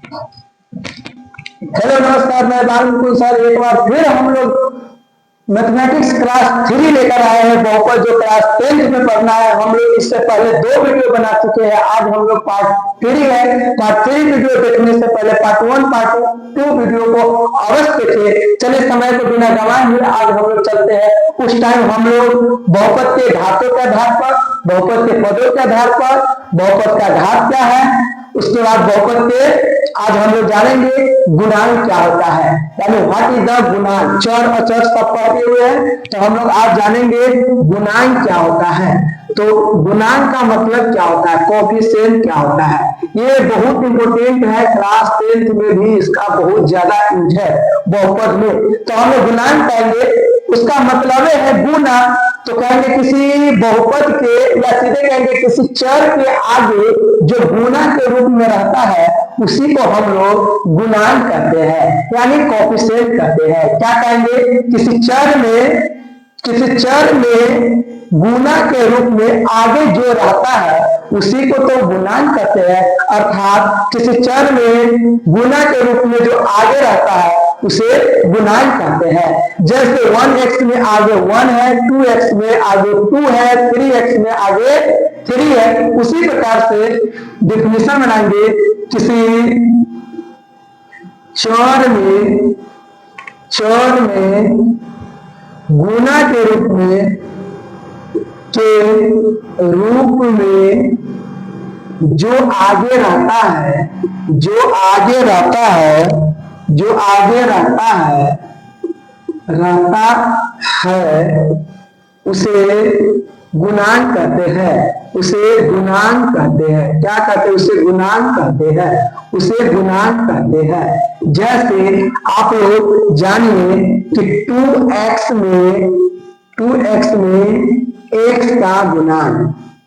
Hello नमस्कार, मैं Balmukund sir एक बार फिर हम लोग मैथमेटिक्स क्लास 3 लेकर आए हैं। बहुपद जो क्लास 10th में पढ़ना है, हम लोग इससे पहले 2 वीडियो बना चुके हैं। आज हम लोग पार्ट 3 है। पार्ट 3 वीडियो देखने से पहले पार्ट 1 पार्ट 2 वीडियो को अवश्य देखें। चलिए समय को बिना गंवाए हुए आज हम लोग चलते हैं। उस टाइम हम लोग बहुपद के घातों के आधार पर, बहुपद के पदों के आधार पर बहुपद का घात क्या है, उसके बाद बहुपद के आज हम लोग जानेंगे गुणांक क्या होता है, यानी व्हाट इज द गुणांक। चर अचर सब पढ़े हुए हैं, तो हम लोग आज जानेंगे गुणांक क्या होता है। तो गुणांक का मतलब क्या होता है, कोएफिशिएंट क्या होता है, ये बहुत इंपॉर्टेंट है। क्लास 10th में भी इसका बहुत ज्यादा यूज है बहुपद में। तो हम लोग गुणांक पाएंगे, उसका मतलब है गुना। तो कहेंगे किसी बहुपद के, या सीधे कहेंगे किसी चर के आगे जो गुना के रूप में रहता है उसी को हम लोग गुणांक कहते हैं, यानी कोएफिशिएंट कहते हैं। क्या कहेंगे, किसी चर में गुना के रूप में आगे जो रहता है उसी को तो गुणांक कहते हैं। अर्थात किसी चर में गुना के रूप में जो आगे रहता है उसे गुणांक कहते हैं। जैसे 1x में आगे 1 है, 2x में आगे 2 है, 3x में आगे 3 है। उसी प्रकार से डिफिनेशन बनाएंगे, किसी चर में गुना के रूप में जो आगे रहता है उसे गुणांक कहते हैं। क्या कहते हैं, उसे गुणांक कहते हैं। जैसे आप लोग जानिए कि 2x में x का गुणांक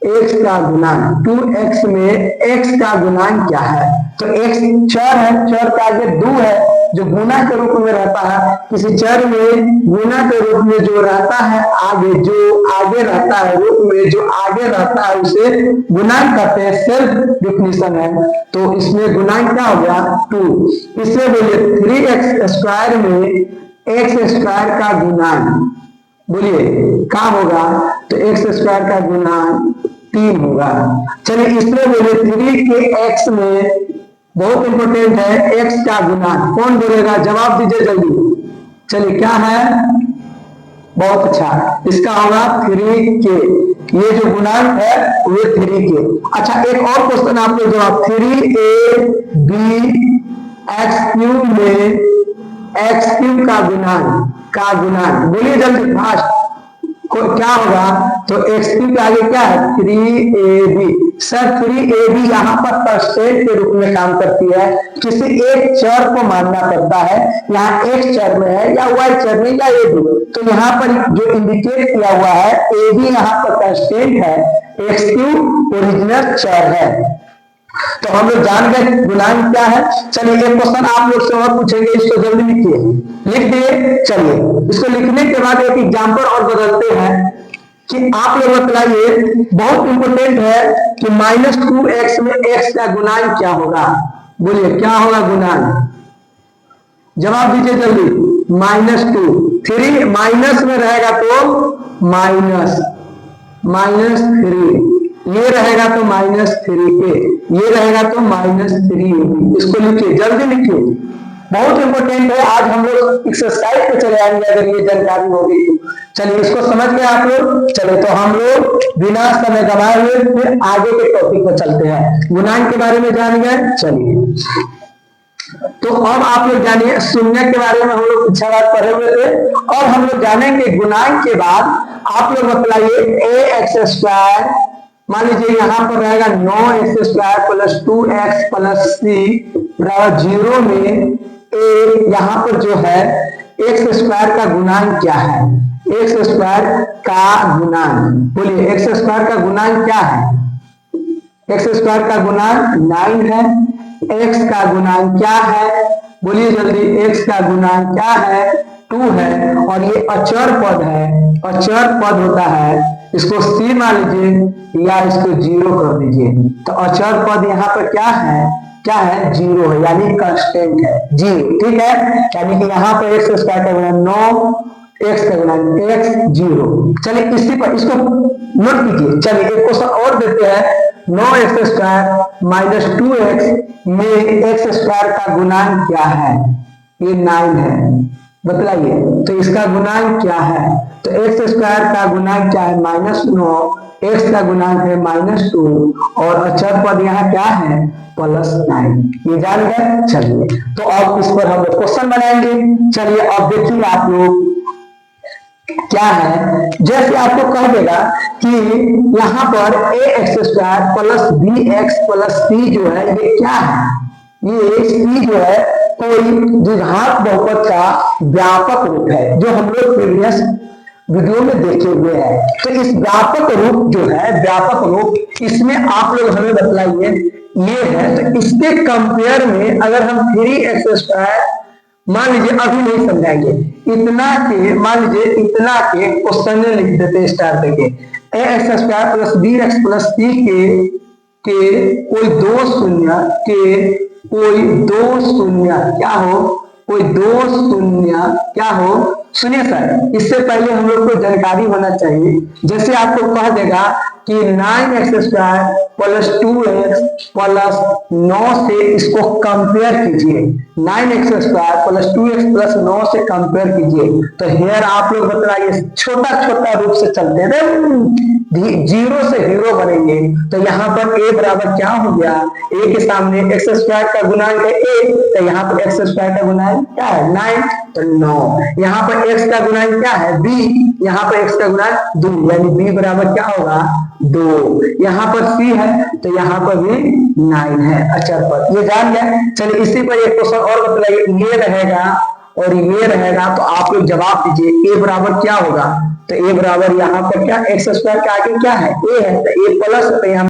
2x में x का गुणांक क्या है। तो x चर है, चर का आगे 2 है जो गुना के रूप में रहता है। किसी चर में गुना के रूप में जो रहता है आगे रहता है उसे गुणांक कहते हैं। सेल्फ डिफिनेशन है। तो इसमें गुणांक क्या हो गया, 2। इससे बोलिए 3x स्क्वायर में x स्क्वायर का गुणांक, बोलिए क्या होगा, तो x स्क्वायर का गुणांक 3 होगा। चलिए इसमें बोलिए 3 के x में, बहुत इंपॉर्टेंट है, x का गुणांक। कौन बोलेगा, जवाब दीजिए जल्दी। चलिए क्या है, बहुत अच्छा, इसका होगा 3k। ये जो गुणांक है वो 3k। अच्छा एक और क्वेश्चन आप लोग जवाब, 3ab x³ में x³ का गुणांक बोलिए जल्दी फास्ट, क्या होगा। तो x³ के आगे क्या है, 3ab। सर 3ab यहाँ पर कांस्टेंट के रूप में काम करती है। किसी एक चर को मानना पड़ता है, यहाँ x चर में है या y चर में या ab। तो यहाँ पर जो इंडिकेट किया हुआ है ab यहाँ पर कांस्टेंट है, x³ ओरिजिनल चर है। तो हम लोग जान गए गुणांक क्या है। चलिए एक क्वेश्चन आप लोग से और पूछेंगे, इसको जल्दी लिख दिए। चलिए इसको लिखने के बाद एक एग्जांपल और बदलते हैं कि आप लोग बताइए, बहुत इंपॉर्टेंट है कि -2x में x का गुणांक क्या होगा। बोलिए क्या होगा गुणांक, जवाब दीजिए जल्दी। -2, 3 माइनस में रहेगा तो -3, ये रहेगा तो -3a, ये रहेगा तो -3ab। इसको लिखिए, जल्दी लिखिए, बहुत इंपॉर्टेंट है। आज हम लोग एक्सरसाइज पे चले आएंगे अगर ये जानकारी होगी तो। चलिए इसको समझ गए आप लोग। चलिए तो हम लोग बिना समय गंवाए हुए फिर आगे के टॉपिक पर चलते हैं। गुणांक के बारे में जान गए, चलिए तो अब आप लोग जानिए शून्य के बारे में। हम लोग पिछला बार पढ़े हुए थे और हम लोग जानेंगे गुणांक के बाद। आप लोग बताइए ax², मान लीजिए यहाँ पर रहेगा 9x² + 2x + c बराबर 0 में a, यहाँ पर जो है x² का गुणांक क्या है, x² का गुणांक, बोलिए x² का गुणांक क्या है। x² का गुणांक 9 है। x का गुणांक क्या है, बोलिए जल्दी, x का गुणांक क्या है, 2 है। और ये अचर पद है, अचर पद होता है, इसको c मान लीजिए या इसको 0 कर दीजिए। तो अचर पद यहाँ पर क्या है, क्या है, 0 है, यानी कांस्टेंट है 0, ठीक है। यानी कि यहाँ पर एक्स स्क्वायर का गुणन 9, एक्स का गुणन x 0। चलिए इसी पर इसको नोट कीजिए। चलिए एक क्वेश्चन और देते हैं, 9x स्क्वायर माइनस 2x में एक्स स्क्वायर का गुणांक क्या है, ये 9 है, बतलाइए। तो इसका गुणांक क्या है, तो एक्स स्क्वायर का गुणांक क्या है, -9, एक्स का गुणांक है -2 और अचर पद यहाँ क्या है, +9। ये जान गए। चलिए तो अब इस पर हम लोग क्वेश्चन बनाएंगे। चलिए अब देखिए आप लोग क्या है, जैसे आपको कह देगा कि यहाँ पर ax² plus bx plus c जो है ये क्या है, ये c जो है कोई द्विघात बहुपद का व्यापक रूप है, जो हम लोग प्रीवियस वीडियो में देखे हुए हैं। तो इस व्यापक रूप जो है, व्यापक रूप, इसमें आप लोग हमें बतलाइए ये है। तो इसके कंपेयर में अगर हम 3x², मान लीजिए अभी नहीं समझाएंगे, इतना के, मान लीजिए इतना के क्वेश्चन लिख देते स्टार देके, ax² plus bx plus c के कोई दो शून्य क्या हो, कोई दो शून्य क्या हो। सुनिए सर, इससे पहले हम लोग को जानकारी होना चाहिए। जैसे आपको कह देगा कि 9x² प्लस 2x प्लस 9 से इसको कंपेयर कीजिए, 9x² प्लस 2x प्लस 9 से कंपेयर कीजिए। तो हेयर आप लोग बताइए, छोटा छोटा रूप से चलते थे, 0 से हीरो बनेंगे। तो यहाँ पर a बराबर क्या हो गया, a के सामने x² का गुणांक है a, तो यहाँ पर x² का गुणांक क्या है, 9, तो 9। यहाँ पर x का गुणांक क्या है, b, यहाँ पर x का गुणांक 2, यानी b बराबर क्या होगा, 2। यहाँ पर c है, तो यहाँ पर भी 9 है अचर पर, ये जान गए। चलिए इसी पर एक क्वेश्चन और बताइए, ये रहेगा और ये रहेगा, तो आप लोग जवाब दीजिए। a बराबर क्या होगा, तो a बराबर यहाँ पर क्या, x² के आगे क्या है, a है, तो a प्लस, तो यहाँ